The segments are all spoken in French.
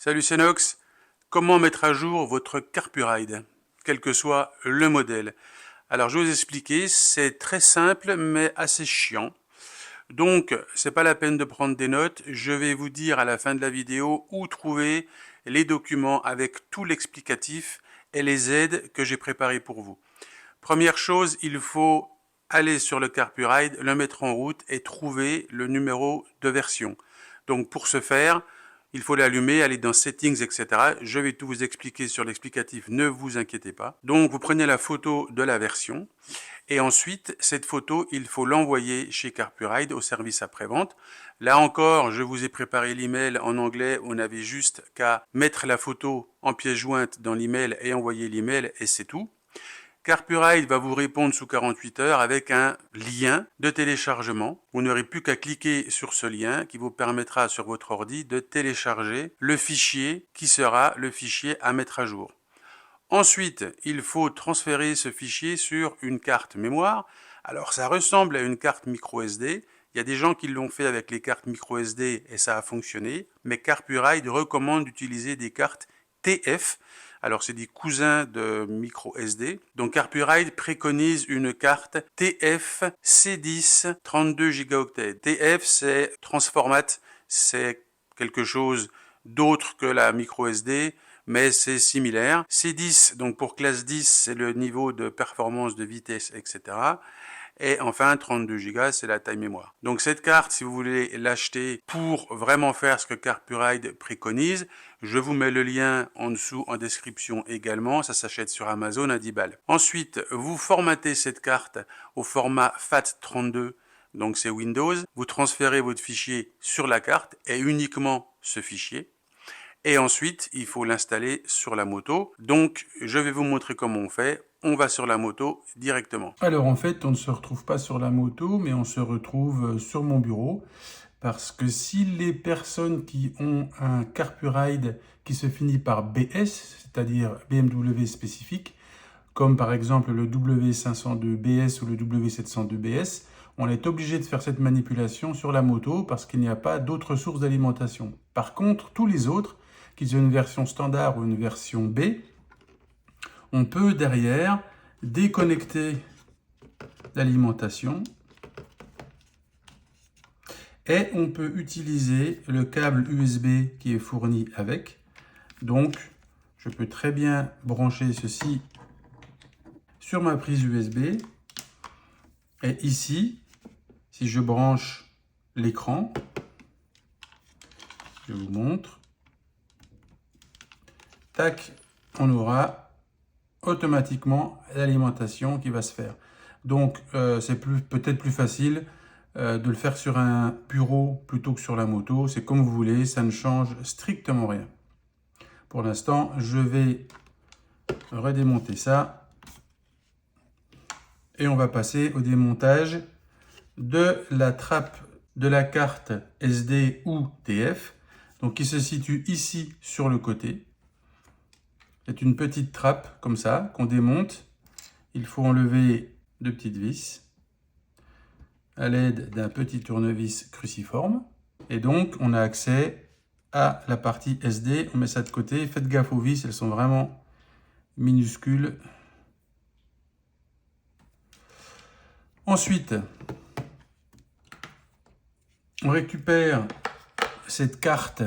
Salut, c'est Nox. Comment mettre à jour votre Carpuride, quel que soit le modèle? Alors, je vais vous expliquer, c'est très simple mais assez chiant. Donc, c'est pas la peine de prendre des notes. Je vais vous dire à la fin de la vidéo où trouver les documents avec tout l'explicatif et les aides que j'ai préparées pour vous. Première chose, il faut aller sur le Carpuride, le mettre en route et trouver le numéro de version. Donc pour ce faire, il faut l'allumer, aller dans Settings, etc. Je vais tout vous expliquer sur l'explicatif, ne vous inquiétez pas. Donc vous prenez la photo de la version et ensuite cette photo, il faut l'envoyer chez Carpuride au service après-vente. Là encore, je vous ai préparé l'email en anglais, on avait juste qu'à mettre la photo en pièce jointe dans l'email et envoyer l'email et c'est tout. Carpuride va vous répondre sous 48 heures avec un lien de téléchargement. Vous n'aurez plus qu'à cliquer sur ce lien qui vous permettra sur votre ordi de télécharger le fichier qui sera le fichier à mettre à jour. Ensuite, il faut transférer ce fichier sur une carte mémoire. Alors ça ressemble à une carte micro SD. Il y a des gens qui l'ont fait avec les cartes micro SD et ça a fonctionné. Mais Carpuride recommande d'utiliser des cartes TF. Alors c'est des cousins de micro SD. Donc Carpuride préconise une carte TF C10 32 Go. TF c'est Transformat, c'est quelque chose d'autre que la micro SD, mais c'est similaire. C10, donc pour classe 10, c'est le niveau de performance, de vitesse, etc. Et enfin, 32 Go, c'est la taille mémoire. Donc cette carte, si vous voulez l'acheter pour vraiment faire ce que Carpuride préconise, je vous mets le lien en dessous en description également. Ça s'achète sur Amazon à 10 balles. Ensuite, vous formatez cette carte au format FAT32. Donc c'est Windows. Vous transférez votre fichier sur la carte et uniquement ce fichier. Et ensuite, il faut l'installer sur la moto. Donc, je vais vous montrer comment on fait. On va sur la moto directement. Alors en fait, on ne se retrouve pas sur la moto, mais on se retrouve sur mon bureau. Parce que si les personnes qui ont un Carpuride qui se finit par BS, c'est-à-dire BMW spécifique, comme par exemple le W502BS ou le W702BS, on est obligé de faire cette manipulation sur la moto parce qu'il n'y a pas d'autre source d'alimentation. Par contre, tous les autres, qu'ils aient une version standard ou une version B, on peut derrière déconnecter l'alimentation et on peut utiliser le câble USB qui est fourni avec. Donc, je peux très bien brancher ceci sur ma prise USB. Et ici, si je branche l'écran, je vous montre, tac, on aura automatiquement l'alimentation qui va se faire. Donc, c'est peut-être plus facile de le faire sur un bureau plutôt que sur la moto. C'est comme vous voulez, ça ne change strictement rien. Pour l'instant, je vais redémonter ça. Et on va passer au démontage de la trappe de la carte SD ou TF, donc qui se situe ici sur le côté. C'est une petite trappe comme ça qu'on démonte. Il faut enlever deux petites vis à l'aide d'un petit tournevis cruciforme. Et donc, on a accès à la partie SD. On met ça de côté. Faites gaffe aux vis, elles sont vraiment minuscules. Ensuite, on récupère cette carte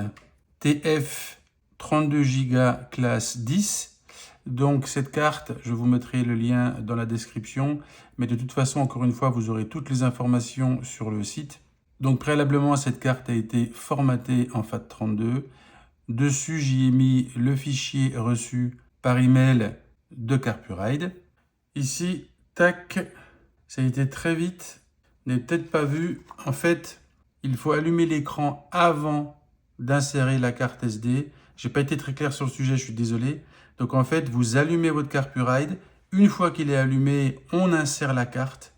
TF 32 Go classe 10. Donc cette carte, je vous mettrai le lien dans la description. Mais de toute façon, encore une fois, vous aurez toutes les informations sur le site. Donc préalablement, cette carte a été formatée en FAT32. Dessus, j'y ai mis le fichier reçu par email de Carpuride. Ici, tac, ça a été très vite. Vous n'avez peut-être pas vu. En fait, il faut allumer l'écran avant d'insérer la carte SD. Je n'ai pas été très clair sur le sujet, je suis désolé. Donc en fait, vous allumez votre Carpuride. Une fois qu'il est allumé, on insère la carte.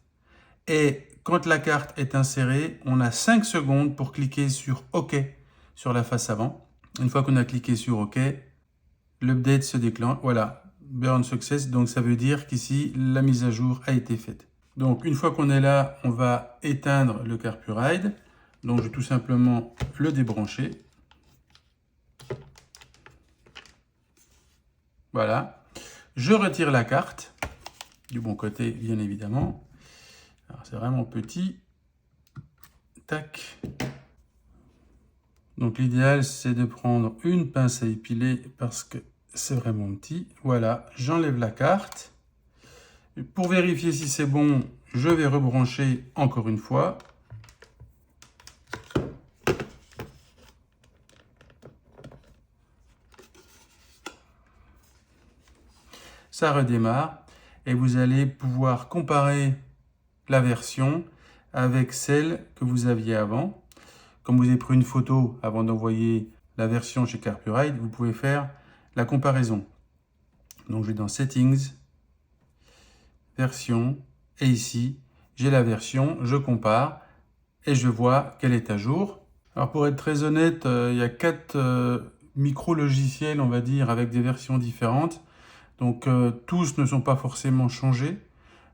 Et quand la carte est insérée, on a 5 secondes pour cliquer sur OK sur la face avant. Une fois qu'on a cliqué sur OK, l'update se déclenche. Voilà, Burn Success. Donc ça veut dire qu'ici, la mise à jour a été faite. Donc une fois qu'on est là, on va éteindre le Carpuride. Donc je vais tout simplement le débrancher. Voilà. Je retire la carte, du bon côté, bien évidemment. Alors, c'est vraiment petit. Tac. Donc, l'idéal, c'est de prendre une pince à épiler parce que c'est vraiment petit. Voilà, j'enlève la carte. Pour vérifier si c'est bon, je vais rebrancher encore une fois. Ça redémarre et vous allez pouvoir comparer la version avec celle que vous aviez avant. Comme vous avez pris une photo avant d'envoyer la version chez Carpuride, vous pouvez faire la comparaison. Donc je vais dans Settings, Version, et ici j'ai la version, je compare et je vois qu'elle est à jour. Alors pour être très honnête, il y a 4 micro-logiciels, on va dire, avec des versions différentes. Donc tous ne sont pas forcément changés.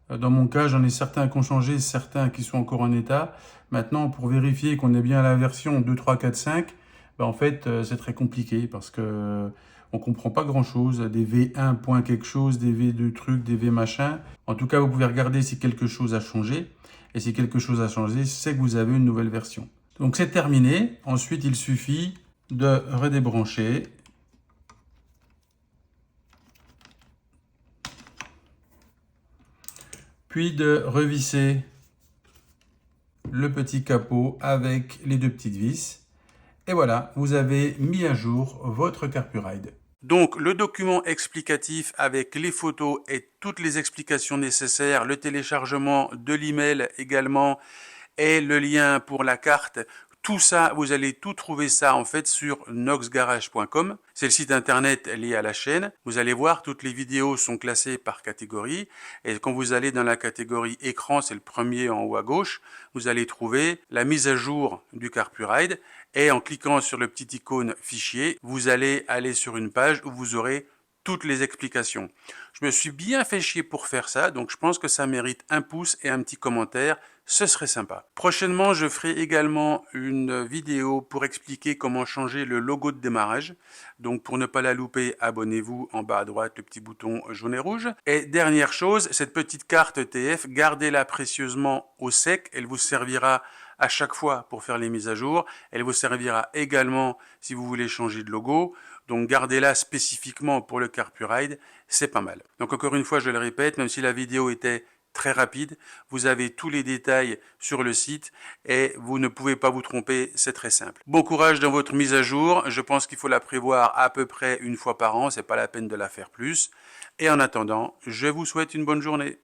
Dans mon cas, j'en ai certains qui ont changé, certains qui sont encore en état. Maintenant, pour vérifier qu'on est bien à la version 2, 3, 4, 5, ben en fait, c'est très compliqué parce que on comprend pas grand-chose. Des V1 point quelque chose, des V2 trucs, des V machin. En tout cas, vous pouvez regarder si quelque chose a changé. Et si quelque chose a changé, c'est que vous avez une nouvelle version. Donc c'est terminé. Ensuite, il suffit de redébrancher. Puis de revisser le petit capot avec les 2 petites vis. Et voilà, vous avez mis à jour votre Carpuride. Donc le document explicatif avec les photos et toutes les explications nécessaires, le téléchargement de l'email également et le lien pour la carte, tout ça, vous allez tout trouver ça en fait sur noxgarage.com. C'est le site internet lié à la chaîne. Vous allez voir, toutes les vidéos sont classées par catégorie. Et quand vous allez dans la catégorie écran, c'est le premier en haut à gauche, vous allez trouver la mise à jour du Carpuride. Et en cliquant sur le petit icône fichier, vous allez aller sur une page où vous aurez toutes les explications. Je me suis bien fait chier pour faire ça, donc je pense que ça mérite un pouce et un petit commentaire, ce serait sympa. Prochainement, je ferai également une vidéo pour expliquer comment changer le logo de démarrage. Donc pour ne pas la louper, abonnez-vous en bas à droite, le petit bouton jaune et rouge. Et dernière chose, cette petite carte TF, gardez-la précieusement au sec, elle vous servira à chaque fois pour faire les mises à jour. Elle vous servira également si vous voulez changer de logo. Donc gardez-la spécifiquement pour le Carpuride, c'est pas mal. Donc encore une fois, je le répète, même si la vidéo était très rapide, vous avez tous les détails sur le site et vous ne pouvez pas vous tromper, c'est très simple. Bon courage dans votre mise à jour, je pense qu'il faut la prévoir à peu près une fois par an, c'est pas la peine de la faire plus. Et en attendant, je vous souhaite une bonne journée.